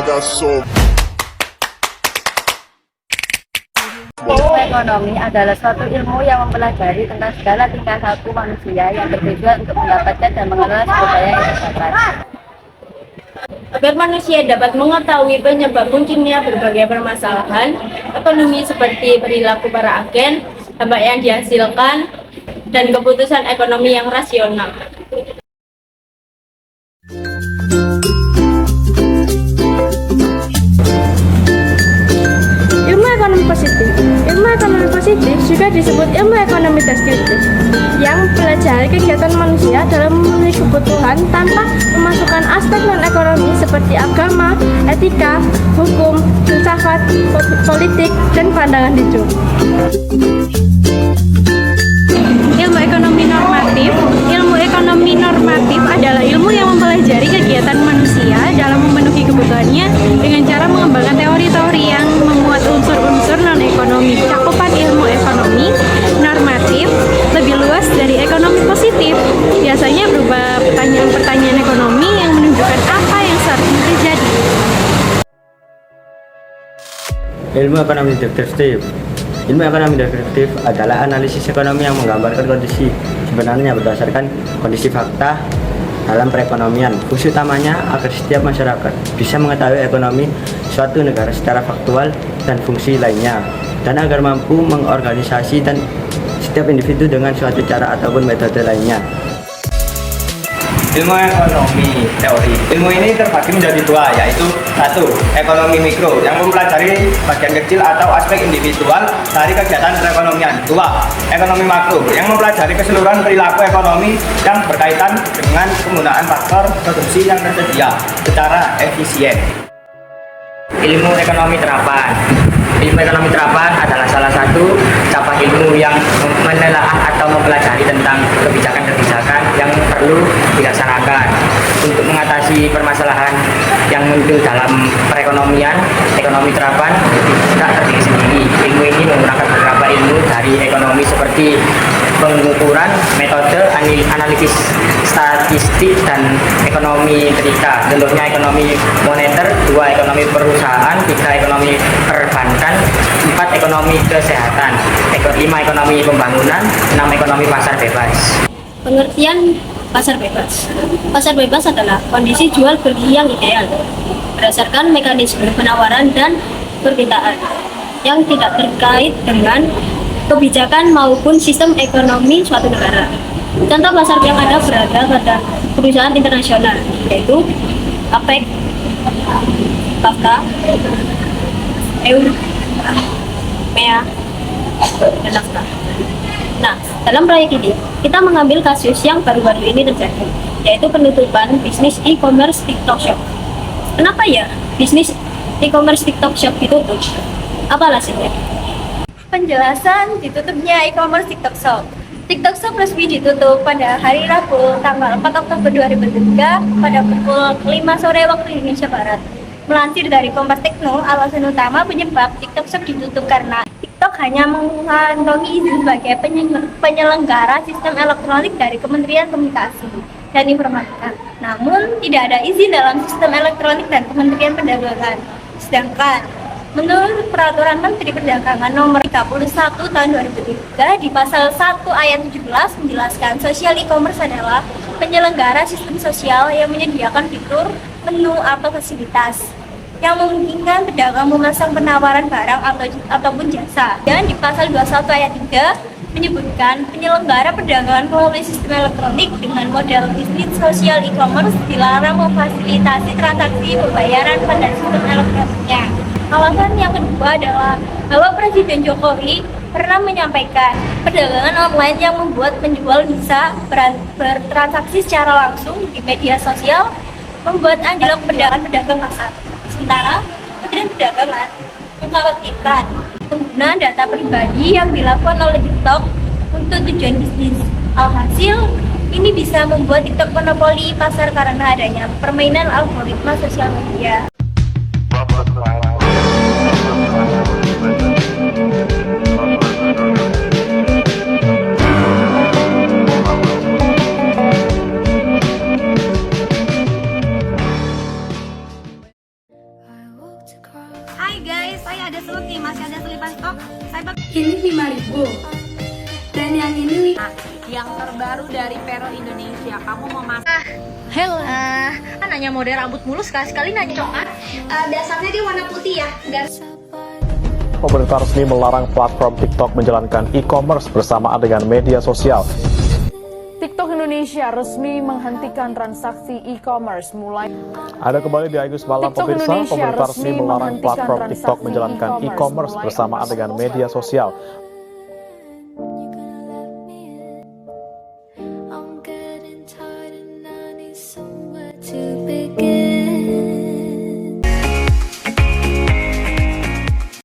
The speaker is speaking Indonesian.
got so. Ilmu ekonomi adalah suatu ilmu yang mempelajari tentang segala tingkah laku manusia yang berbeda untuk mendapatkan dan mengelola sumber daya yang terbatas. Agar manusia dapat mengetahui penyebab munculnya berbagai permasalahan ekonomi seperti perilaku para agen, dampak yang dihasilkan, dan keputusan ekonomi yang rasional. Ilmu ekonomi positif juga disebut ilmu ekonomi deskriptif yang mempelajari kegiatan manusia dalam memenuhi kebutuhan tanpa memasukkan aspek non-ekonomi seperti agama, etika, hukum, filsafat, politik, dan pandangan hidup. Ilmu ekonomi normatif. Ilmu ekonomi normatif adalah ilmu yang mempelajari kegiatan manusia dalam memenuhi kebutuhannya dengan cara mengembangkan teori-teori yang memuat unsur-unsur non-ekonomi. Cakupan ilmu ekonomi normatif lebih luas dari ekonomi positif. Biasanya berupa pertanyaan-pertanyaan ekonomi yang menunjukkan apa yang seharusnya terjadi. Ilmu ekonomi deskriptif. Ilmu ekonomi deskriptif adalah analisis ekonomi yang menggambarkan kondisi sebenarnya berdasarkan kondisi fakta dalam perekonomian. Fungsi utamanya agar setiap masyarakat bisa mengetahui ekonomi suatu negara secara faktual dan fungsi lainnya, dan agar mampu mengorganisasi dan setiap individu dengan suatu cara ataupun metode lainnya. Ilmu ekonomi teori. Ilmu ini terbagi menjadi dua, yaitu satu, ekonomi mikro yang mempelajari bagian kecil atau aspek individual dari kegiatan perekonomian. Dua, ekonomi makro yang mempelajari keseluruhan perilaku ekonomi yang berkaitan dengan penggunaan faktor produksi yang tersedia secara efisien. Ilmu ekonomi terapan. Ilmu ekonomi terapan adalah salah satu cabang ilmu yang menelaah atau mempelajari tentang kebijakan-kebijakan yang perlu dilaksanakan untuk mengatasi permasalahan yang muncul dalam perekonomian. Ekonomi terapan tidak terdiri sendiri. Ilmu ini menggunakan beberapa ilmu dari ekonomi seperti pengukuran, metode, analisis statistik, dan ekonomi terikat. Contohnya ekonomi moneter, 2 ekonomi perusahaan, 3 ekonomi perbankan, 4 ekonomi kesehatan, 5 ekonomi pembangunan, 6 ekonomi pasar bebas. Pengertian pasar bebas. Pasar bebas adalah kondisi jual beli yang ideal berdasarkan mekanisme penawaran dan permintaan yang tidak terkait dengan kebijakan maupun sistem ekonomi suatu negara. Contoh pasar yang ada berada pada perusahaan internasional, yaitu APEC, BAFTA, EU, MEA, dan NAFTA. Nah, dalam proyek ini, kita mengambil kasus yang baru-baru ini terjadi, yaitu penutupan bisnis e-commerce TikTok Shop. Kenapa ya bisnis e-commerce TikTok Shop ditutup? Apa alasannya? Penjelasan ditutupnya e-commerce TikTok Shop. TikTok Shop resmi ditutup pada hari Rabu tanggal 4 Oktober 2023 pada pukul 5 sore waktu Indonesia Barat. Melansir dari Kompas Tekno, alasan utama penyebab TikTok Shop ditutup karena TikTok hanya mengantongi izin sebagai penyelenggara sistem elektronik dari Kementerian Komunikasi dan Informatika. Namun, tidak ada izin dalam sistem elektronik dan Kementerian Perdagangan. Sedangkan menurut Peraturan Menteri Perdagangan Nomor 31 Tahun 2003 di Pasal 1 Ayat 17 menjelaskan sosial e-commerce adalah penyelenggara sistem sosial yang menyediakan fitur, menu, atau fasilitas yang memungkinkan pedagang memasang penawaran barang ataupun jasa. Dan di Pasal 21 Ayat 3 menyebutkan penyelenggara perdagangan melalui sistem elektronik dengan model bisnis sosial e-commerce dilarang memfasilitasi transaksi pembayaran pada sistem elektroniknya. Alasan yang kedua adalah bahwa Presiden Jokowi pernah menyampaikan perdagangan online yang membuat penjual bisa bertransaksi secara langsung di media sosial membuat anjlok pedagang pasar. Sementara Kementerian Perdagangan mengkhawatirkan penggunaan data pribadi yang dilakukan oleh TikTok untuk tujuan bisnis. Alhasil, ini bisa membuat TikTok monopoli pasar karena adanya permainan algoritma sosial media. Ini 5.000. Dan yang ini Yang terbaru dari Pero Indonesia, kamu mau masak? Hello. Kan nanya model rambut mulus, sekali-sekali nanya coklat. Dasarnya dia warna putih ya. Pemerintah resmi melarang platform TikTok menjalankan e-commerce bersamaan dengan media sosial. TikTok Indonesia resmi menghentikan transaksi e-commerce mulai. Ada kembali di Agus Malam TikTok pemirsa, Indonesia pemerintah resmi resmi melarang menghentikan platform TikTok transaksi menjalankan e-commerce e-commerce mulai bersamaan 4 dengan Oktober. media sosial.